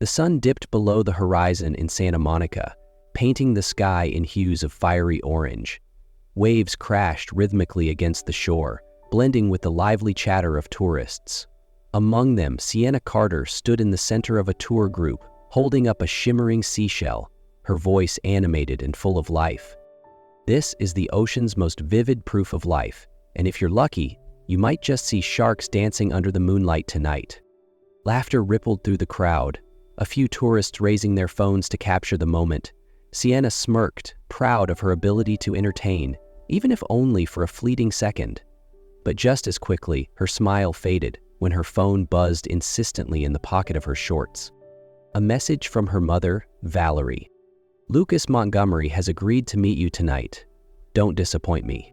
The sun dipped below the horizon in Santa Monica, painting the sky in hues of fiery orange. Waves crashed rhythmically against the shore, blending with the lively chatter of tourists. Among them, Sienna Carter stood in the center of a tour group, holding up a shimmering seashell, her voice animated and full of life. This is the ocean's most vivid proof of life, and if you're lucky, you might just see sharks dancing under the moonlight tonight. Laughter rippled through the crowd, a few tourists raising their phones to capture the moment. Sienna smirked, proud of her ability to entertain, even if only for a fleeting second. But just as quickly, her smile faded when her phone buzzed insistently in the pocket of her shorts. A message from her mother, Valerie. "Lucas Montgomery has agreed to meet you tonight. Don't disappoint me."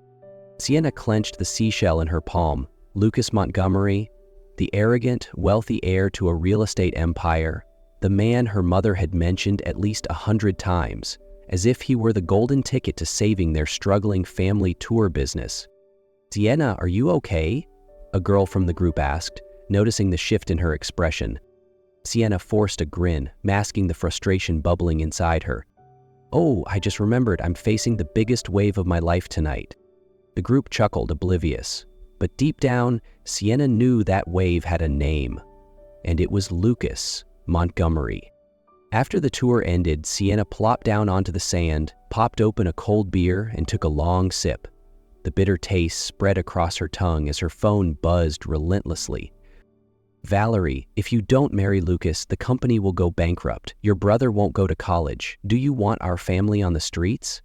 Sienna clenched the seashell in her palm. Lucas Montgomery, the arrogant, wealthy heir to a real estate empire, the man her mother had mentioned at least 100 times, as if he were the golden ticket to saving their struggling family tour business. "Sienna, are you okay?" a girl from the group asked, noticing the shift in her expression. Sienna forced a grin, masking the frustration bubbling inside her. "Oh, I just remembered I'm facing the biggest wave of my life tonight." The group chuckled, oblivious. But deep down, Sienna knew that wave had a name, and it was Lucas Montgomery. After the tour ended, Sienna plopped down onto the sand, popped open a cold beer, and took a long sip. The bitter taste spread across her tongue as her phone buzzed relentlessly. "Valerie, if you don't marry Lucas, the company will go bankrupt. Your brother won't go to college. Do you want our family on the streets?"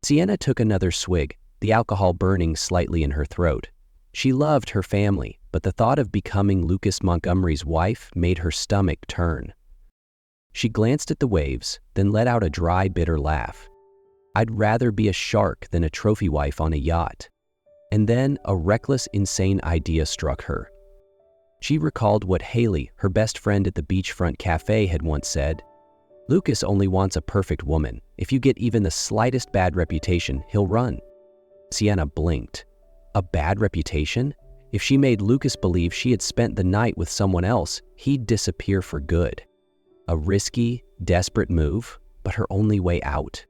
Sienna took another swig, the alcohol burning slightly in her throat. She loved her family, but the thought of becoming Lucas Montgomery's wife made her stomach turn. She glanced at the waves, then let out a dry, bitter laugh. "I'd rather be a shark than a trophy wife on a yacht." And then a reckless, insane idea struck her. She recalled what Haley, her best friend at the beachfront cafe, had once said. "Lucas only wants a perfect woman. If you get even the slightest bad reputation, he'll run." Sienna blinked. A bad reputation? If she made Lucas believe she had spent the night with someone else, he'd disappear for good. A risky, desperate move, but her only way out.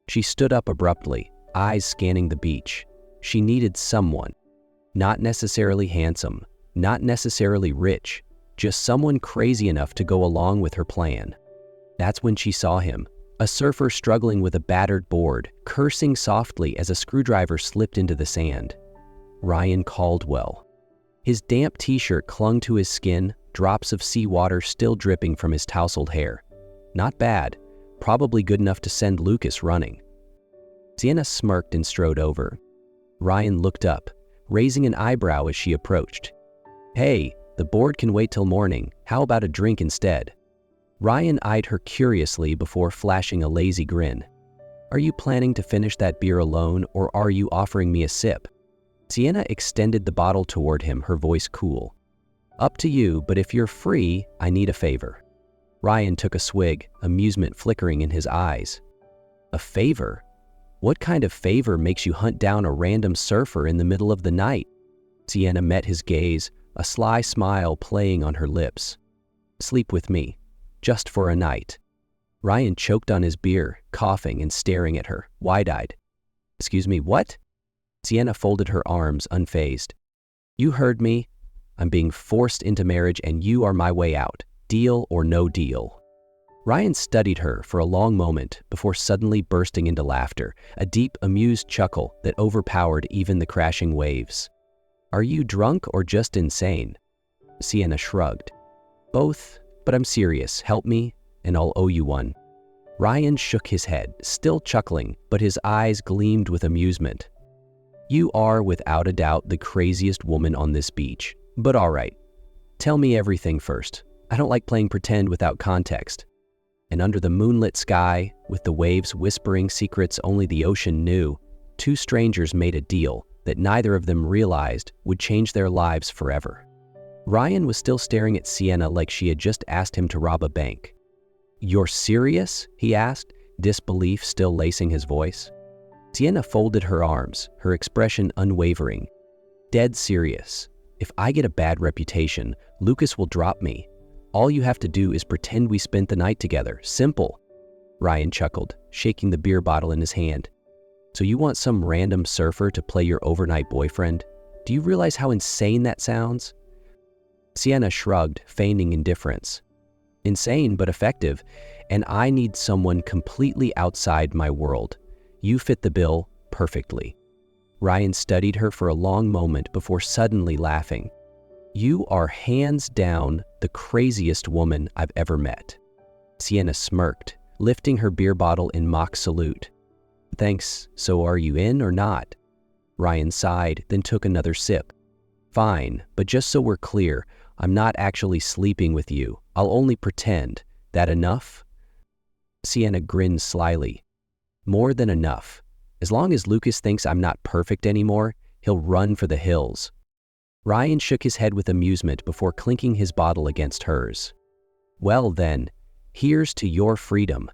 She stood up abruptly, eyes scanning the beach. She needed someone. Not necessarily handsome, not necessarily rich, just someone crazy enough to go along with her plan. That's when she saw him, a surfer struggling with a battered board, cursing softly as a screwdriver slipped into the sand. Ryan Caldwell. His damp t-shirt clung to his skin, drops of seawater still dripping from his tousled hair. Not bad, probably good enough to send Lucas running. Sienna smirked and strode over. Ryan looked up, raising an eyebrow as she approached. "Hey, the board can wait till morning. How about a drink instead?" Ryan eyed her curiously before flashing a lazy grin. "Are you planning to finish that beer alone, or are you offering me a sip?" Sienna extended the bottle toward him, her voice cool. "Up to you, but if you're free, I need a favor." Ryan took a swig, amusement flickering in his eyes. "A favor? What kind of favor makes you hunt down a random surfer in the middle of the night?" Sienna met his gaze, a sly smile playing on her lips. "Sleep with me, just for a night." Ryan choked on his beer, coughing and staring at her, wide-eyed. "Excuse me, what?" Sienna folded her arms, unfazed. "You heard me. I'm being forced into marriage and you are my way out. Deal or no deal." Ryan studied her for a long moment before suddenly bursting into laughter, a deep, amused chuckle that overpowered even the crashing waves. "Are you drunk or just insane?" Sienna shrugged. "Both, but I'm serious. Help me, and I'll owe you one." Ryan shook his head, still chuckling, but his eyes gleamed with amusement. "You are, without a doubt, the craziest woman on this beach. But all right, tell me everything first. I don't like playing pretend without context." And under the moonlit sky, with the waves whispering secrets only the ocean knew, two strangers made a deal that neither of them realized would change their lives forever. Ryan was still staring at Sienna like she had just asked him to rob a bank. "You're serious?" he asked, disbelief still lacing his voice. Sienna folded her arms, her expression unwavering. "Dead serious. If I get a bad reputation, Lucas will drop me. All you have to do is pretend we spent the night together. Simple. Ryan chuckled, shaking the beer bottle in his hand. So you want some random surfer to play your overnight boyfriend? Do you realize how insane that sounds? Sienna shrugged, feigning indifference. Insane but effective, and I need someone completely outside my world. You fit the bill perfectly. Ryan studied her for a long moment before suddenly laughing. You are hands down the craziest woman I've ever met. Sienna smirked, lifting her beer bottle in mock salute. Thanks, so are you in or not? Ryan sighed, then took another sip. Fine, but just so we're clear, I'm not actually sleeping with you. I'll only pretend. That enough? Sienna grinned slyly. More than enough. As long as Lucas thinks I'm not perfect anymore, he'll run for the hills. Ryan shook his head with amusement before clinking his bottle against hers. Well then, here's to your freedom.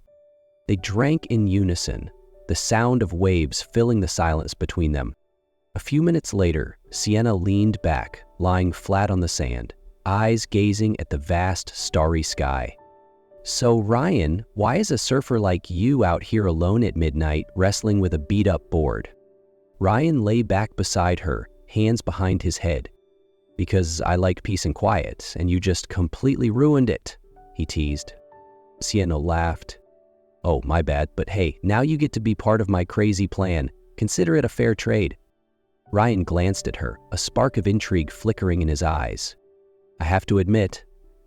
They drank in unison, the sound of waves filling the silence between them. A few minutes later, Sienna leaned back, lying flat on the sand, eyes gazing at the vast, starry sky. So Ryan, why is a surfer like you out here alone at midnight wrestling with a beat-up board? Ryan lay back beside her, hands behind his head. Because I like peace and quiet, and you just completely ruined it, he teased. Sienna laughed. Oh, my bad, but hey, now you get to be part of my crazy plan. Consider it a fair trade. Ryan glanced at her, a spark of intrigue flickering in his eyes. I have to admit,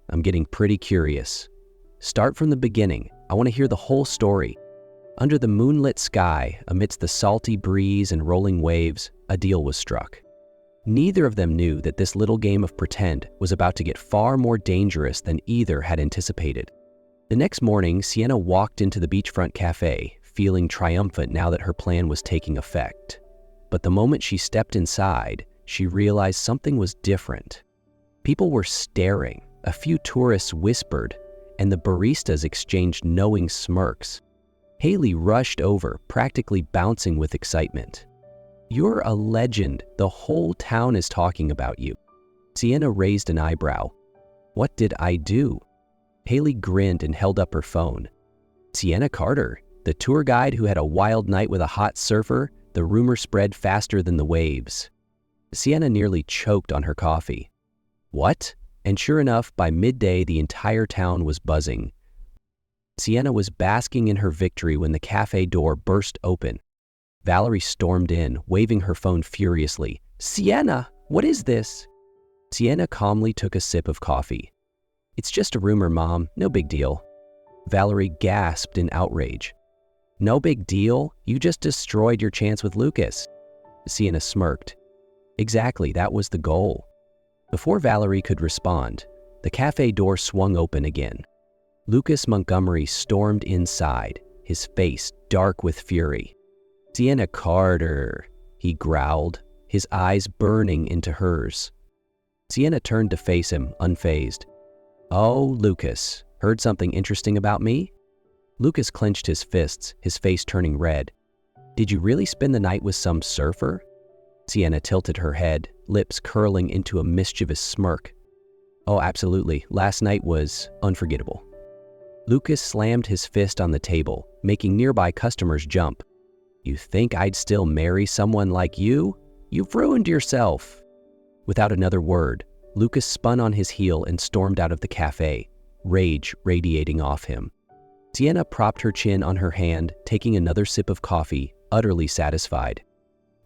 I'm getting pretty curious. Start from the beginning. I want to hear the whole story. Under the moonlit sky, amidst the salty breeze and rolling waves, a deal was struck. Neither of them knew that this little game of pretend was about to get far more dangerous than either had anticipated. The next morning, Sienna walked into the beachfront cafe, feeling triumphant now that her plan was taking effect. But the moment she stepped inside, she realized something was different. People were staring, a few tourists whispered, and the baristas exchanged knowing smirks. Haley rushed over, practically bouncing with excitement. You're a legend. The whole town is talking about you. Sienna raised an eyebrow. What did I do? Haley grinned and held up her phone. Sienna Carter, the tour guide who had a wild night with a hot surfer, the rumor spread faster than the waves. Sienna nearly choked on her coffee. What? And sure enough, by midday, the entire town was buzzing. Sienna was basking in her victory when the cafe door burst open. Valerie stormed in, waving her phone furiously. Sienna, what is this? Sienna calmly took a sip of coffee. It's just a rumor, Mom. No big deal. Valerie gasped in outrage. No big deal? You just destroyed your chance with Lucas. Sienna smirked. Exactly, that was the goal. Before Valerie could respond, the cafe door swung open again. Lucas Montgomery stormed inside, his face dark with fury. Sienna Carter, he growled, his eyes burning into hers. Sienna turned to face him, unfazed. Oh, Lucas, heard something interesting about me? Lucas clenched his fists, his face turning red. Did you really spend the night with some surfer? Sienna tilted her head, lips curling into a mischievous smirk. Oh, absolutely. Last night was unforgettable. Lucas slammed his fist on the table, making nearby customers jump. You think I'd still marry someone like you? You've ruined yourself. Without another word, Lucas spun on his heel and stormed out of the cafe, rage radiating off him. Sienna propped her chin on her hand, taking another sip of coffee, utterly satisfied.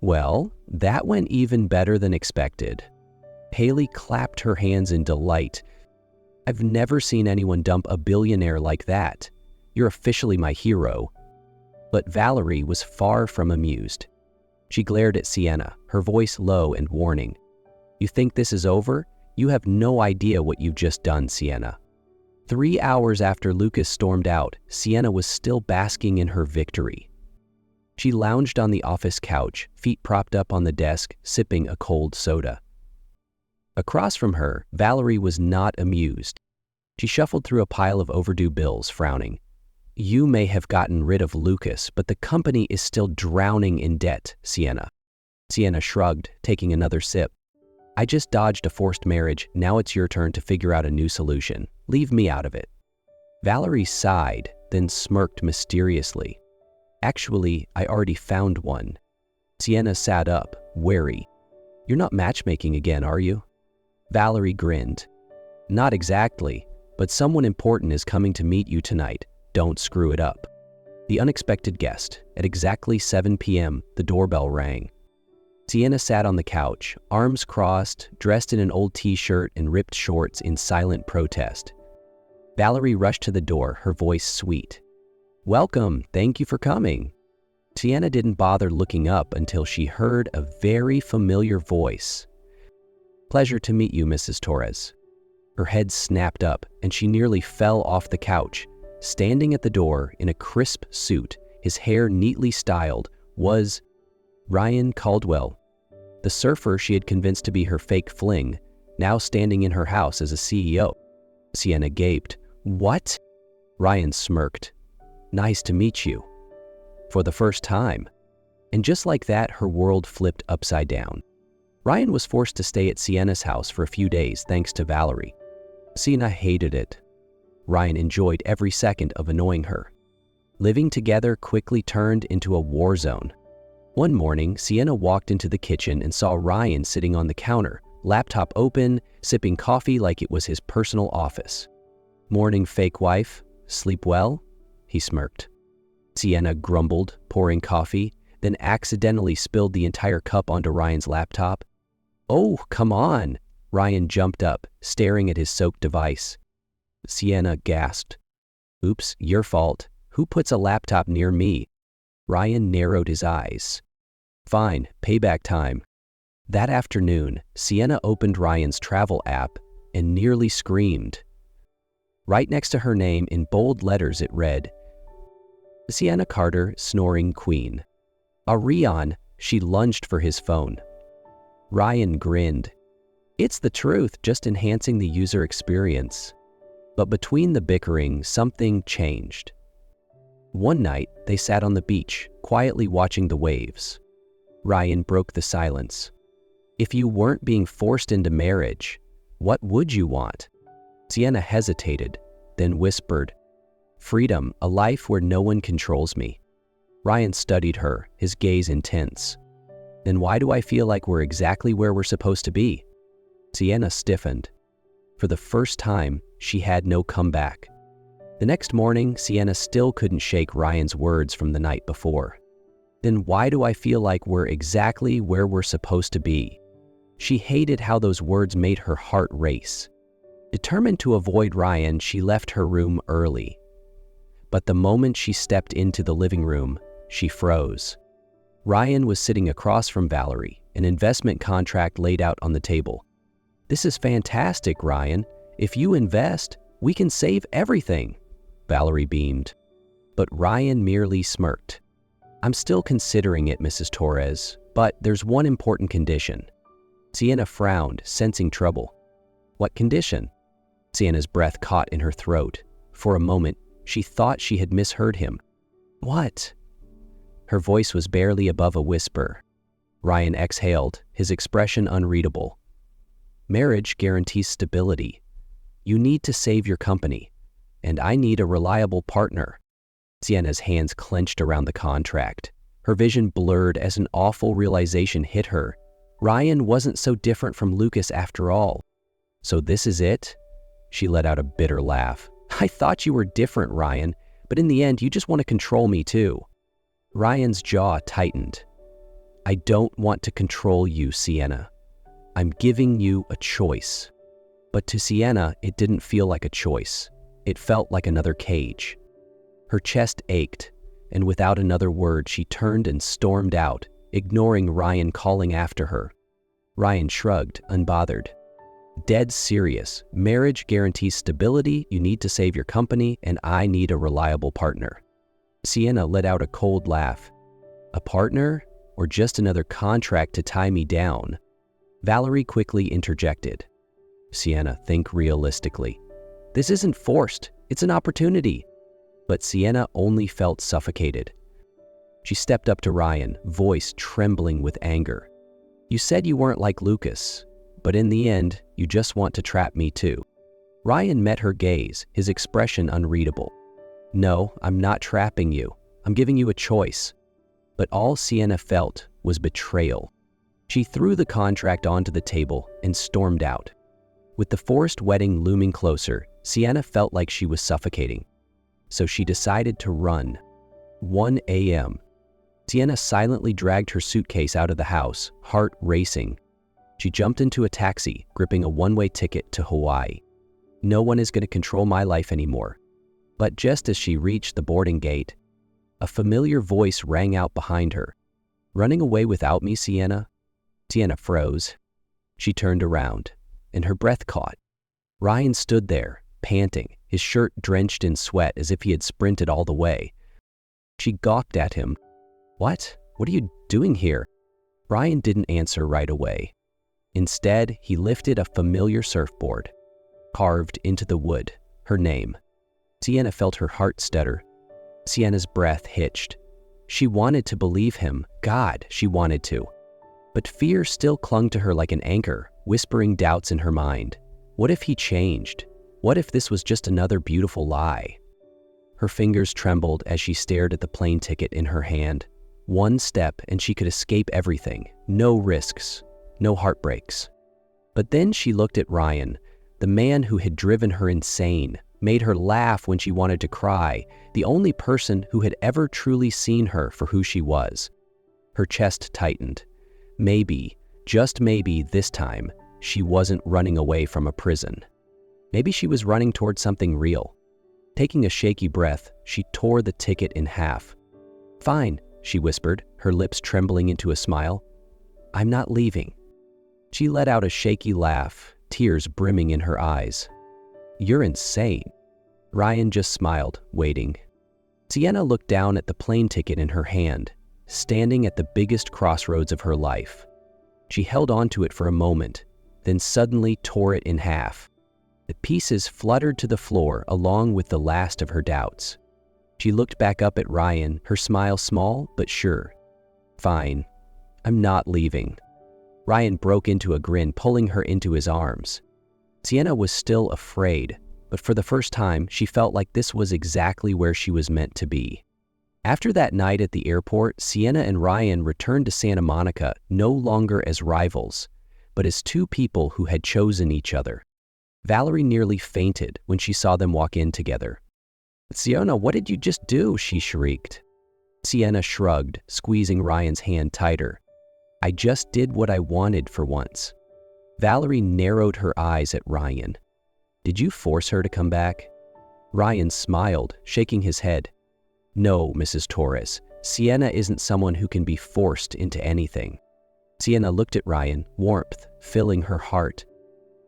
Well, that went even better than expected. Haley clapped her hands in delight. I've never seen anyone dump a billionaire like that. You're officially my hero. But Valerie was far from amused. She glared at Sienna, her voice low and warning. You think this is over? You have no idea what you've just done, Sienna. 3 hours after Lucas stormed out, Sienna was still basking in her victory. She lounged on the office couch, feet propped up on the desk, sipping a cold soda. Across from her, Valerie was not amused. She shuffled through a pile of overdue bills, frowning. You may have gotten rid of Lucas, but the company is still drowning in debt, Sienna. Sienna shrugged, taking another sip. I just dodged a forced marriage, now it's your turn to figure out a new solution. Leave me out of it. Valerie sighed, then smirked mysteriously. Actually, I already found one. Sienna sat up, wary. You're not matchmaking again, are you? Valerie grinned. Not exactly, but someone important is coming to meet you tonight. Don't screw it up. The unexpected guest. At exactly 7 p.m., the doorbell rang. Sienna sat on the couch, arms crossed, dressed in an old t-shirt and ripped shorts in silent protest. Valerie rushed to the door, her voice sweet. Welcome, thank you for coming. Sienna didn't bother looking up until she heard a very familiar voice. Pleasure to meet you, Mrs. Torres. Her head snapped up and she nearly fell off the couch. Standing at the door in a crisp suit, his hair neatly styled, was Ryan Caldwell, the surfer she had convinced to be her fake fling, now standing in her house as a CEO. Sienna gaped. What? Ryan smirked. Nice to meet you. For the first time. And just like that, her world flipped upside down. Ryan was forced to stay at Sienna's house for a few days thanks to Valerie. Sienna hated it. Ryan enjoyed every second of annoying her. Living together quickly turned into a war zone. One morning, Sienna walked into the kitchen and saw Ryan sitting on the counter, laptop open, sipping coffee like it was his personal office. Morning, fake wife. Sleep well? He smirked. Sienna grumbled, pouring coffee, then accidentally spilled the entire cup onto Ryan's laptop. Oh, come on! Ryan jumped up, staring at his soaked device. Sienna gasped. Oops, your fault. Who puts a laptop near me? Ryan narrowed his eyes. Fine, payback time. That afternoon, Sienna opened Ryan's travel app and nearly screamed. Right next to her name in bold letters it read, Sienna Carter, snoring queen. Rion, she lunged for his phone. Ryan grinned. It's the truth, just enhancing the user experience. But between the bickering, something changed. One night, they sat on the beach, quietly watching the waves. Ryan broke the silence. If you weren't being forced into marriage, what would you want? Sienna hesitated, then whispered, freedom, a life where no one controls me. Ryan studied her, his gaze intense. Then why do I feel like we're exactly where we're supposed to be? Sienna stiffened. For the first time, she had no comeback. The next morning, Sienna still couldn't shake Ryan's words from the night before. Then why do I feel like we're exactly where we're supposed to be? She hated how those words made her heart race. Determined to avoid Ryan, she left her room early. But the moment she stepped into the living room, she froze. Ryan was sitting across from Valerie, an investment contract laid out on the table. This is fantastic, Ryan. If you invest, we can save everything. Valerie beamed. But Ryan merely smirked. I'm still considering it, Mrs. Torres, but there's one important condition. Sienna frowned, sensing trouble. What condition? Sienna's breath caught in her throat. For a moment, she thought she had misheard him. What? Her voice was barely above a whisper. Ryan exhaled, his expression unreadable. Marriage guarantees stability. You need to save your company, and I need a reliable partner. Sienna's hands clenched around the contract. Her vision blurred as an awful realization hit her. Ryan wasn't so different from Lucas after all. So this is it? She let out a bitter laugh. I thought you were different, Ryan, but in the end, you just want to control me too. Ryan's jaw tightened. I don't want to control you, Sienna. I'm giving you a choice. But to Sienna, it didn't feel like a choice. It felt like another cage. Her chest ached, and without another word, she turned and stormed out, ignoring Ryan calling after her. Ryan shrugged, unbothered. Dead serious. Marriage guarantees stability, you need to save your company, and I need a reliable partner. Sienna let out a cold laugh. A partner? Or just another contract to tie me down? Valerie quickly interjected. Sienna, think realistically. This isn't forced, it's an opportunity. But Sienna only felt suffocated. She stepped up to Ryan, voice trembling with anger. You said you weren't like Lucas. but in the end, you just want to trap me too." Ryan met her gaze, his expression unreadable. "No, I'm not trapping you. I'm giving you a choice." But all Sienna felt was betrayal. She threw the contract onto the table and stormed out. With the forced wedding looming closer, Sienna felt like she was suffocating. So she decided to run. 1 a.m. Sienna silently dragged her suitcase out of the house, heart racing. She jumped into a taxi, gripping a one-way ticket to Hawaii. No one is going to control my life anymore. But just as she reached the boarding gate, a familiar voice rang out behind her. "Running away without me, Sienna?" Sienna froze. She turned around, and her breath caught. Ryan stood there, panting, his shirt drenched in sweat as if he had sprinted all the way. She gawked at him. What are you doing here?" Ryan didn't answer right away. Instead, he lifted a familiar surfboard. Carved into the wood, her name. Sienna felt her heart stutter. Sienna's breath hitched. She wanted to believe him. God, she wanted to. But fear still clung to her like an anchor, whispering doubts in her mind. What if he changed? What if this was just another beautiful lie? Her fingers trembled as she stared at the plane ticket in her hand. One step and she could escape everything. No risks, no heartbreaks. But then she looked at Ryan, the man who had driven her insane, made her laugh when she wanted to cry, the only person who had ever truly seen her for who she was. Her chest tightened. Maybe, just maybe this time, she wasn't running away from a prison. Maybe she was running toward something real. Taking a shaky breath, she tore the ticket in half. "Fine," she whispered, her lips trembling into a smile. "I'm not leaving." She let out a shaky laugh, tears brimming in her eyes. "You're insane." Ryan just smiled, waiting. Sienna looked down at the plane ticket in her hand, standing at the biggest crossroads of her life. She held onto it for a moment, then suddenly tore it in half. The pieces fluttered to the floor along with the last of her doubts. She looked back up at Ryan, her smile small but sure. "Fine. I'm not leaving." Ryan broke into a grin, pulling her into his arms. Sienna was still afraid, but for the first time, she felt like this was exactly where she was meant to be. After that night at the airport, Sienna and Ryan returned to Santa Monica no longer as rivals, but as two people who had chosen each other. Valerie nearly fainted when she saw them walk in together. "Sienna, what did you just do?" she shrieked. Sienna shrugged, squeezing Ryan's hand tighter. "I just did what I wanted for once." Valerie narrowed her eyes at Ryan. "Did you force her to come back?" Ryan smiled, shaking his head. "No, Mrs. Torres, Sienna isn't someone who can be forced into anything." Sienna looked at Ryan, warmth filling her heart.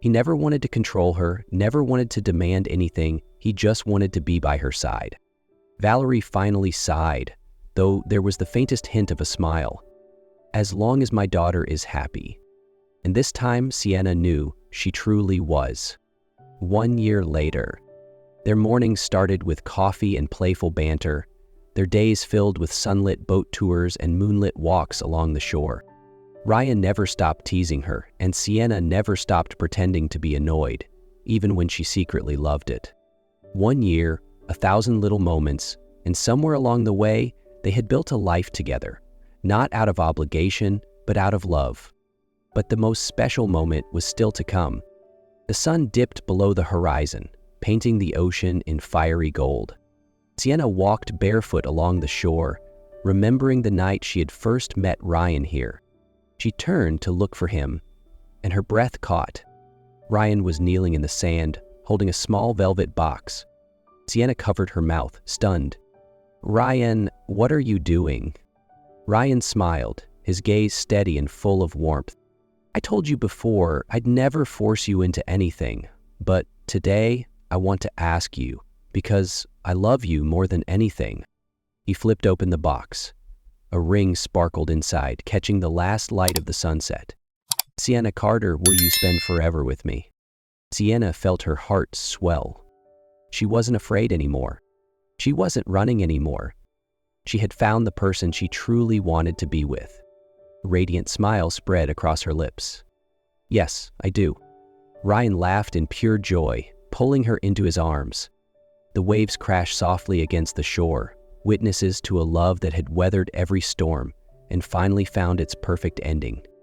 He never wanted to control her, never wanted to demand anything, he just wanted to be by her side. Valerie finally sighed, though there was the faintest hint of a smile. "As long as my daughter is happy." And this time Sienna knew she truly was. 1 year later, their mornings started with coffee and playful banter, their days filled with sunlit boat tours and moonlit walks along the shore. Ryan never stopped teasing her, and Sienna never stopped pretending to be annoyed, even when she secretly loved it. 1 year, 1,000 little moments, and somewhere along the way, they had built a life together, not out of obligation, but out of love. But the most special moment was still to come. The sun dipped below the horizon, painting the ocean in fiery gold. Sienna walked barefoot along the shore, remembering the night she had first met Ryan here. She turned to look for him, and her breath caught. Ryan was kneeling in the sand, holding a small velvet box. Sienna covered her mouth, stunned. "Ryan, what are you doing?" Ryan smiled, his gaze steady and full of warmth. "I told you before, I'd never force you into anything, but today I want to ask you, because I love you more than anything." He flipped open the box. A ring sparkled inside, catching the last light of the sunset. "Sienna Carter, will you spend forever with me?" Sienna felt her heart swell. She wasn't afraid anymore. She wasn't running anymore. She had found the person she truly wanted to be with. A radiant smile spread across her lips. Yes, I do. Ryan laughed in pure joy, pulling her into his arms. The waves crashed softly against the shore, witnesses to a love that had weathered every storm and finally found its perfect ending.